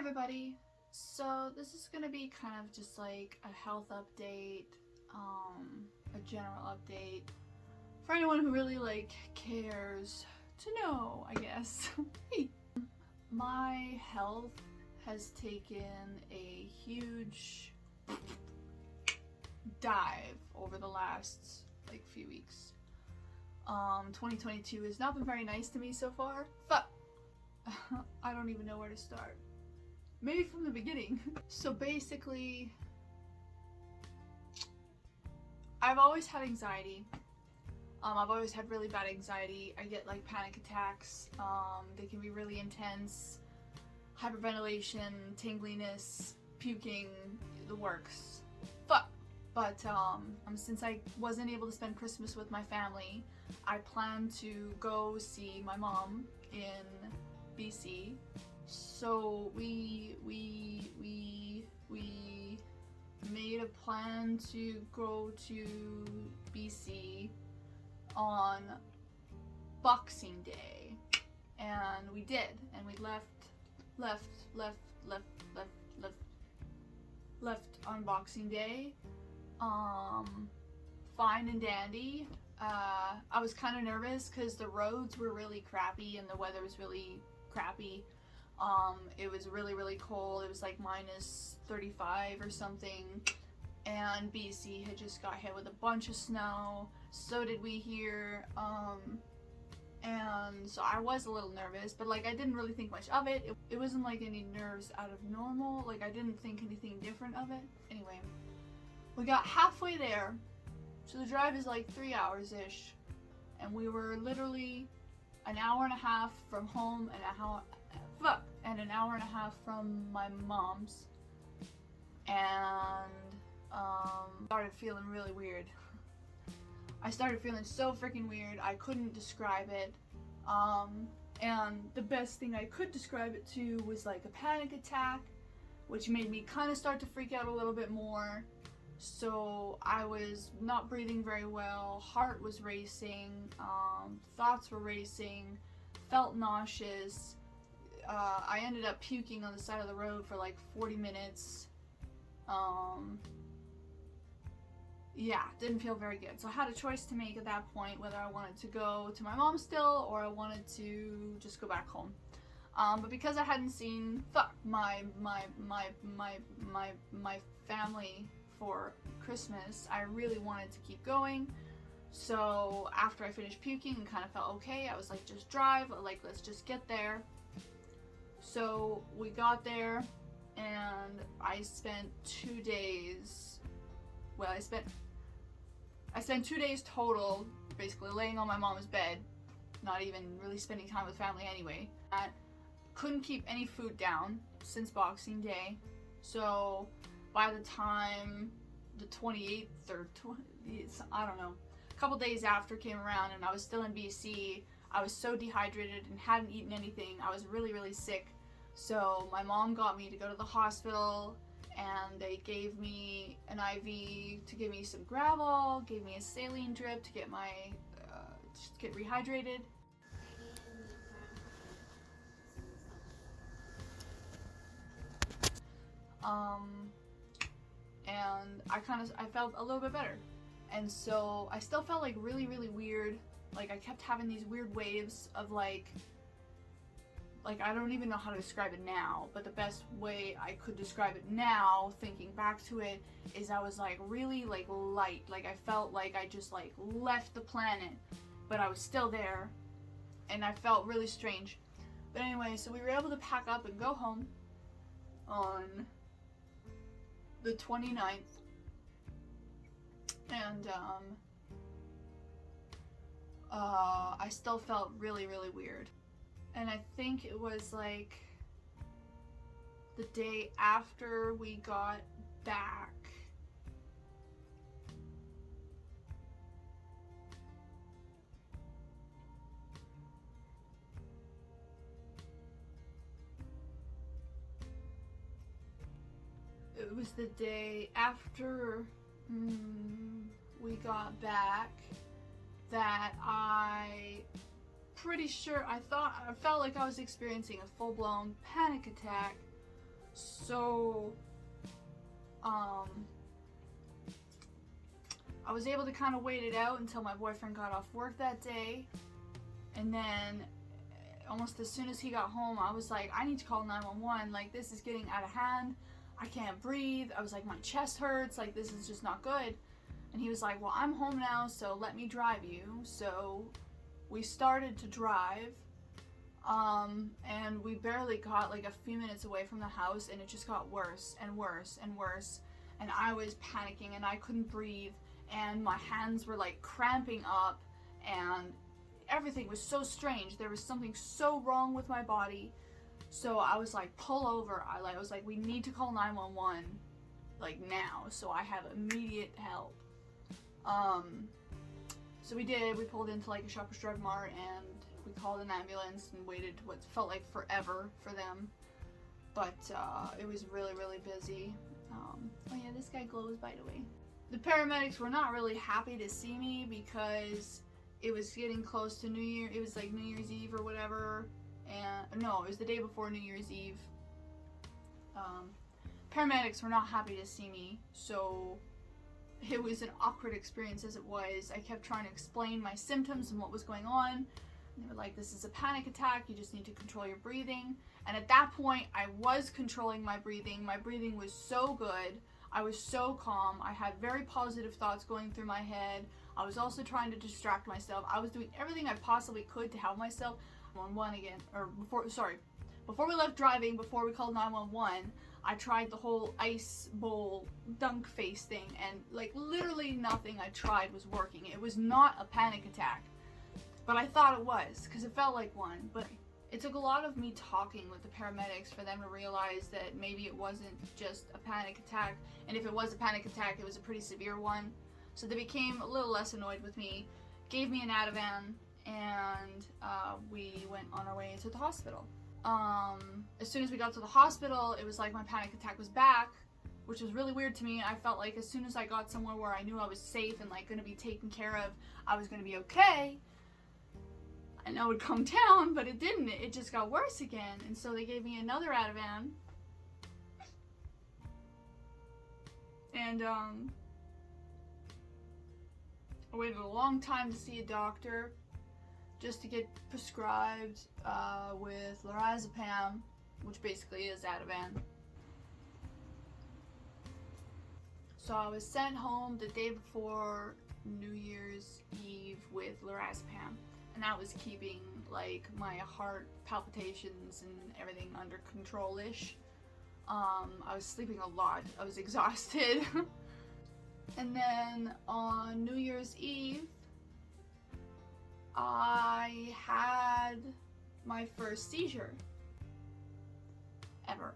everybody. So this is gonna be kind of just like a health update, a general update for anyone who really cares to know, I guess. Hey. My health has taken a huge dive over the last few weeks. 2022 has not been very nice to me so far, but I don't even know where to start. Maybe from the beginning. So basically, I've always had anxiety. I've always had really bad anxiety. I get panic attacks. They can be really intense. Hyperventilation, tingliness, puking, the works. But since I wasn't able to spend Christmas with my family, I plan to go see my mom in BC. So we made a plan to go to BC on Boxing Day, and we did, and we left on Boxing Day, fine and dandy. I was kind of nervous because the roads were really crappy and the weather was really crappy. It was really cold. It was minus 35 or something, and BC had just got hit with a bunch of snow. So did we here, and so I was a little nervous, but I didn't really think much of it. It wasn't any nerves out of normal. I didn't think anything different of it. Anyway, we got halfway there, so the drive is 3 hours ish, and we were literally an hour and a half from home and an hour and a half from my mom's, and started feeling really weird. I started feeling so freaking weird. I couldn't describe it. And the best thing I could describe it to was a panic attack, which made me kind of start to freak out a little bit more. So I was not breathing very well, heart was racing, thoughts were racing, felt nauseous. I ended up puking on the side of the road for 40 minutes. Yeah, didn't feel very good. So I had a choice to make at that point, whether I wanted to go to my mom still or I wanted to just go back home. But because I hadn't seen my family for Christmas, I really wanted to keep going. So after I finished puking and kind of felt okay, I was just drive, let's just get there. So we got there, and I spent 2 days. Well, I spent 2 days total, basically laying on my mom's bed, not even really spending time with family anyway. I couldn't keep any food down since Boxing Day, so by the time the 28th or I don't know, a couple days after came around and I was still in BC, I was so dehydrated and hadn't eaten anything. I was really sick. So my mom got me to go to the hospital, and they gave me an IV to give me some Gravol, gave me a saline drip to get get rehydrated. And I felt a little bit better. And so I still felt really weird. I kept having these weird waves of I don't even know how to describe it now, but the best way I could describe it now, thinking back to it, is I was really light. I felt I just left the planet, but I was still there, and I felt really strange. But anyway, so we were able to pack up and go home on the 29th, and I still felt really weird. And I think it was the day after we got back. It was the day after we got back that pretty sure I felt like I was experiencing a full-blown panic attack So, I was able to kind of wait it out until my boyfriend got off work that day. And then, almost as soon as he got home, I was like, I need to call 911. Like, this is getting out of hand. I can't breathe. I was like, my chest hurts. Like, this is just not good. And he was like, well, I'm home now, so let me drive you. So we started to drive. And we barely got like a few minutes away from the house, and it just got worse and worse and worse. And I was panicking, and I couldn't breathe, and my hands were like cramping up, and everything was so strange. There was something so wrong with my body. So I was like, pull over. I was like, we need to call 911 like now, so I have immediate help. So we did. We pulled into like a Shoppers Drug Mart, and we called an ambulance and waited what felt like forever for them. But it was really, really busy. Oh yeah, this guy glows, by the way. The paramedics were not really happy to see me because it was getting close to New Year. It was like New Year's Eve or whatever. And no, it was the day before New Year's Eve. Paramedics were not happy to see me, so it was an awkward experience as it was. I kept trying to explain my symptoms and what was going on. And they were like, this is a panic attack, you just need to control your breathing. And at that point, I was controlling my breathing. My breathing was so good. I was so calm. I had very positive thoughts going through my head. I was also trying to distract myself. I was doing everything I possibly could to help myself. Before we left driving, before we called 911, I tried the whole ice bowl dunk face thing, and like literally nothing I tried was working. It was not a panic attack, but I thought it was because it felt like one. But it took a lot of me talking with the paramedics for them to realize that maybe it wasn't just a panic attack, and if it was a panic attack, it was a pretty severe one. So they became a little less annoyed with me, gave me an Ativan, and we went on our way to the hospital. As soon as we got to the hospital, it was like my panic attack was back, which was really weird to me. I felt like as soon as I got somewhere where I knew I was safe and like going to be taken care of, I was going to be okay. I know it would come down, but it didn't. It just got worse again. And so they gave me another Ativan. And I waited a long time to see a doctor just to get prescribed with lorazepam, which basically is Ativan. So I was sent home the day before New Year's Eve with lorazepam, and that was keeping like my heart palpitations and everything under control-ish. I was sleeping a lot. I was exhausted. And then on New Year's Eve, I had my first seizure ever.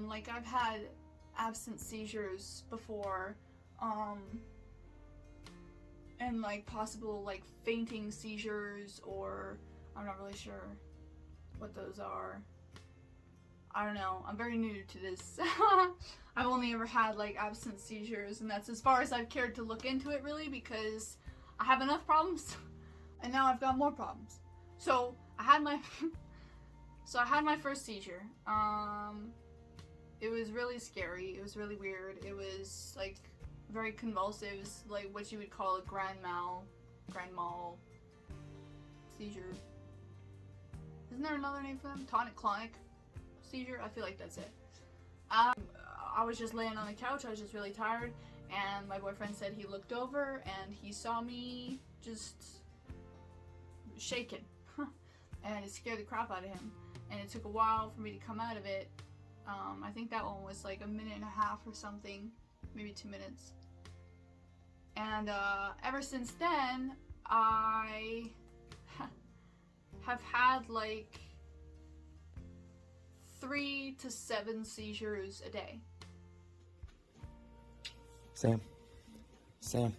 Like I've had absent seizures before, and like possible like fainting seizures, or I'm not really sure what those are. I don't know. I'm very new to this. I've only ever had like absent seizures, and that's as far as I've cared to look into it really, because I have enough problems. And now I've got more problems. So I had my first seizure. It was really scary. It was really weird. It was like very convulsive. It was like what you would call a grand mal seizure. Isn't there another name for them? Tonic-clonic seizure? I feel like that's it. I was just laying on the couch. I was just really tired, and my boyfriend said he looked over and he saw me just shaken. And it scared the crap out of him, and it took a while for me to come out of it. I think that one was like a minute and a half or something, maybe 2 minutes. And ever since then, I have had like 3 to 7 seizures a day. Sammy?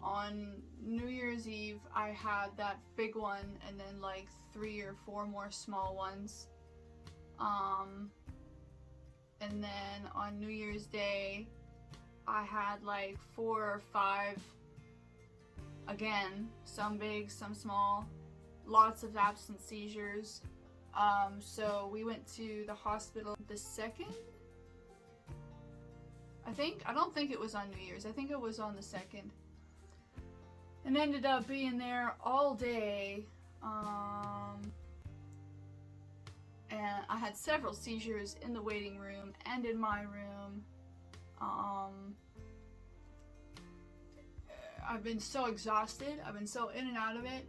On New Year's Eve, I had that big one, and then like 3 or 4 more small ones. And then on New Year's Day, I had like 4 or 5, again, some big, some small, lots of absent seizures. So we went to the hospital the 2nd, I don't think it was on New Year's, I think it was on the 2nd, and ended up being there all day, and I had several seizures in the waiting room and in my room. I've been so exhausted, I've been so in and out of it.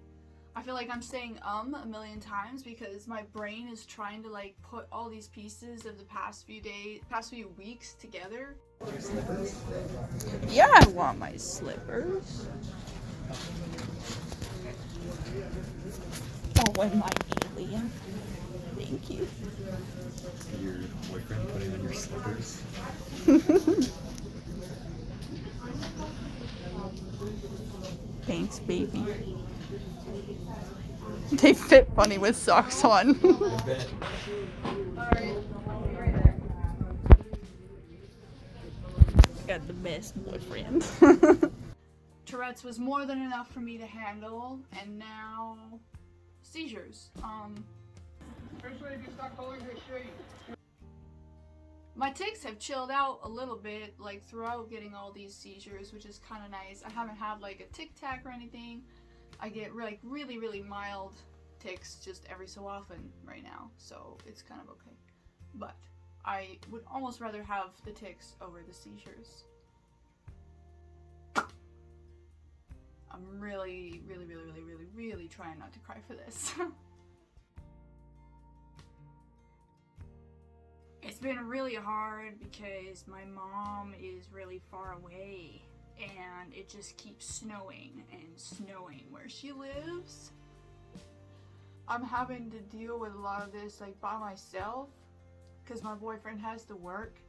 I feel like I'm saying a million times because my brain is trying to like put all these pieces of the past few weeks together. Slippers? Yeah, I want my slippers. Oh, and my alien. Thank you. Your boyfriend putting on your slippers? Thanks, baby. They fit funny with socks on. I bet. Alright, I'll be right there. Got the best boyfriend. Tourette's was more than enough for me to handle, and now seizures. My tics have chilled out a little bit, like throughout getting all these seizures, which is kind of nice. I haven't had like a tic tac or anything. I get like really, really mild tics just every so often right now, so it's kind of okay. But I would almost rather have the tics over the seizures. I'm really, really, really, really, really, really trying not to cry for this. It's been really hard because my mom is really far away and it just keeps snowing and snowing where she lives. I'm having to deal with a lot of this like by myself because my boyfriend has to work,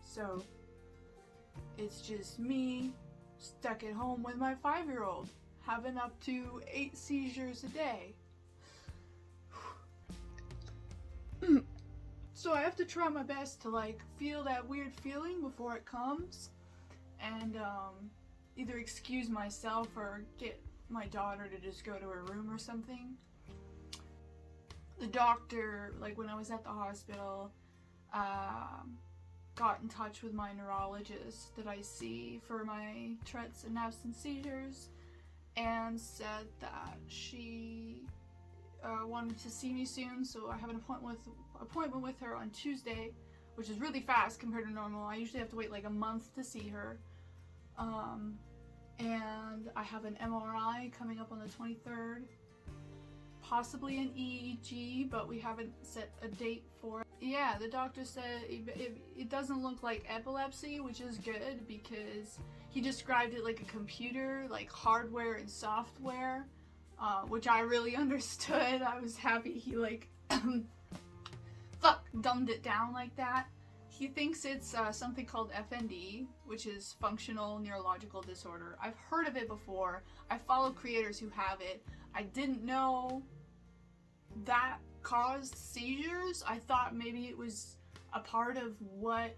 so it's just me stuck at home with my 5-year-old having up to 8 seizures a day. So I have to try my best to like feel that weird feeling before it comes and either excuse myself or get my daughter to just go to her room or something. The doctor, like when I was at the hospital, got in touch with my neurologist that I see for my Tourette's and absence seizures and said that she wanted to see me soon, so I have an appointment with her on Tuesday, which is really fast compared to normal. I usually have to wait like a month to see her. And I have an MRI coming up on the 23rd, possibly an EEG, but we haven't set a date for it. Yeah, the doctor said it doesn't look like epilepsy, which is good because he described it like a computer, like hardware and software, which I really understood. I was happy he like dumbed it down like that. He thinks it's something called FND, which is functional neurological disorder. I've heard of it before. I follow creators who have it. I didn't know that caused seizures. I thought maybe it was a part of what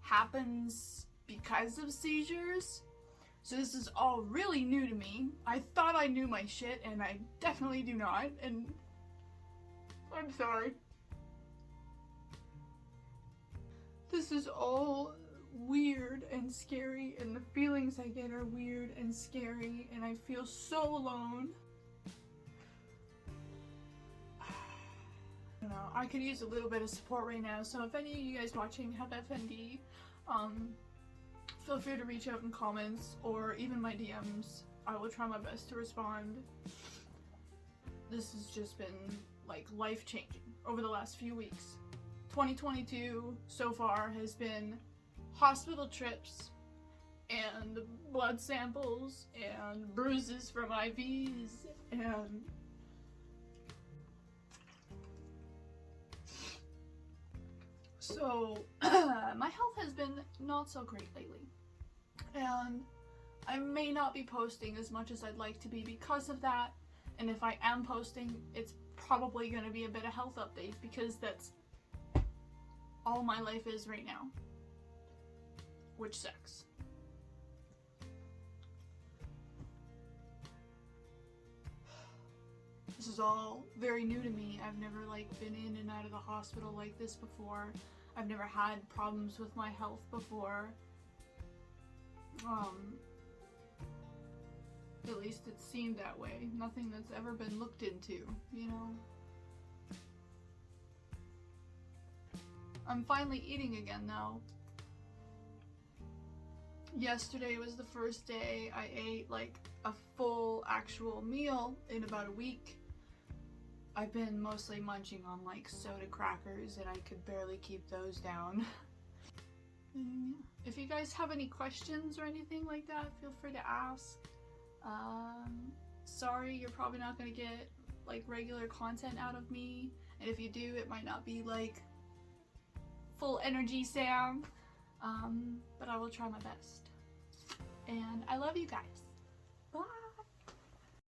happens because of seizures. So this is all really new to me. I thought I knew my shit, and I definitely do not, and I'm sorry. This is all weird and scary, and the feelings I get are weird and scary, and I feel so alone. I don't know, I could use a little bit of support right now, so if any of you guys watching have FND, feel free to reach out in comments or even my DMs. I will try my best to respond. This has just been like life-changing over the last few weeks. 2022 so far has been hospital trips and blood samples and bruises from IVs and so my health has been not so great lately, and I may not be posting as much as I'd like to be because of that, and if I am posting, it's probably going to be a bit of health updates because that's all my life is right now, which sucks. This is all very new to me. I've never like been in and out of the hospital like this before. I've never had problems with my health before. At least it seemed that way. Nothing that's ever been looked into, you know? I'm finally eating again though. Yesterday was the first day I ate like a full actual meal in about a week. I've been mostly munching on like soda crackers and I could barely keep those down. If you guys have any questions or anything like that, feel free to ask. Sorry, you're probably not gonna get like regular content out of me, and if you do, it might not be like full energy Sam, but I will try my best. And I love you guys.